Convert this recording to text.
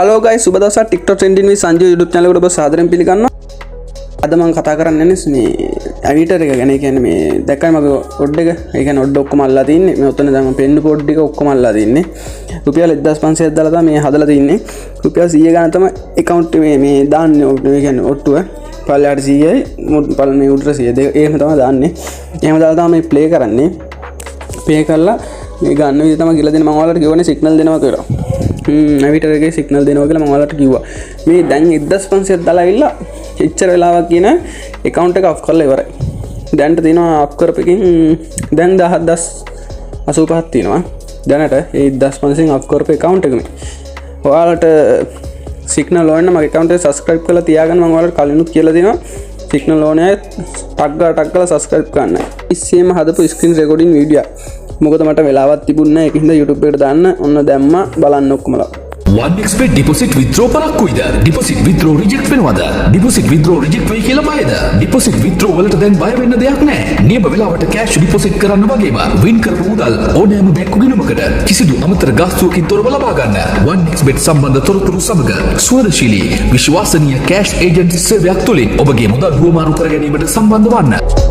Hello guys සුබ දවසක් TikTok trending with Sanjaya YouTube channel එකට ඔබ සාදරයෙන් පිළිගන්නවා. අද මම කතා කරන්න යන්නේ මේ ඇවිටර් එක ගැන. ඒ කියන්නේ මේ දැක්කම මගේ ඔඩ් එක, ඒ කියන්නේ ඔඩ් ඔක්කොම අල්ලලා තින්නේ. මේ ඔතන දැන් මම පෙන්න පොඩ් ටික ඔක්කොම අල්ලලා තින්නේ. රුපියල් 1500ක් දාලා තමයි මේ හදලා තින්නේ. රුපියල් 100 ගණන් තමයි account මේ දාන්නේ. ඒ කියන්නේ ඔට්ටුව පල්ලයට 100යි පල්ලේ උඩට 100 දෙක එහෙම තමයි දාන්නේ. එහෙම දාලා තමයි මේ ප්ලේ කරන්නේ. ප්ලේ කරලා මේ ගන්න විදිහ තමයි කියලා දෙන්නේ. මම ඔයාලට කියවනේ සිග්නල් දෙනවා කියලා. ඇවිටර් එකේ සිග්නල් දෙනවා කියලා මම ඔයාලට කිව්වා. මේ දැන් 1500ක් දාලා ඇවිල්ලා එච්චර වෙලාවක් කියන account එක off කරලා ඉවරයි. දැන්ට තියෙනවා off කරපෙකින් දැන් 10085ක් තියෙනවා. දැනට ඒ 1500න් off කරපේ account එක මේ. ඔයාලට සිග්නල් ඕන නම් මගේ account එක subscribe කරලා තියාගන්න. මම ඔයාලට කලිනුත් කියලා දෙනවා. සිග්නල් ඕනේ අය ටක් කරලා subscribe කරන්න. ඉස්සෙම හදපු screen recording video. මොකද මට වෙලාවක් තිබුණේ නැහැ. ඒකින්ද YouTube එකට දාන්න ඔන්න දැම්මා බලන්න ඔක්කොමලා. OneXBet deposit withdraw පරක්කුයිද? deposit withdraw reject වෙනවද? deposit withdraw reject වෙයි කියලා බයද? deposit withdraw වලට දැන් බය වෙන්න දෙයක් නැහැ. නියම වෙලාවට cash deposit කරන්න වගේම win කරපු මුදල් ඕනෑම බැංකු ගිණුමකට කිසිදු අමතර ගාස්තුවකින් තොරව ලබා ගන්න. OneXBet සම්බන්ධ තොරතුරු සමග ස්වදේශීය විශ්වාසනීය cash agency සේවයක් තුලින් ඔබගේ මුදල් හුවමාරු කර ගැනීමට සම්බන්ධ වන්න.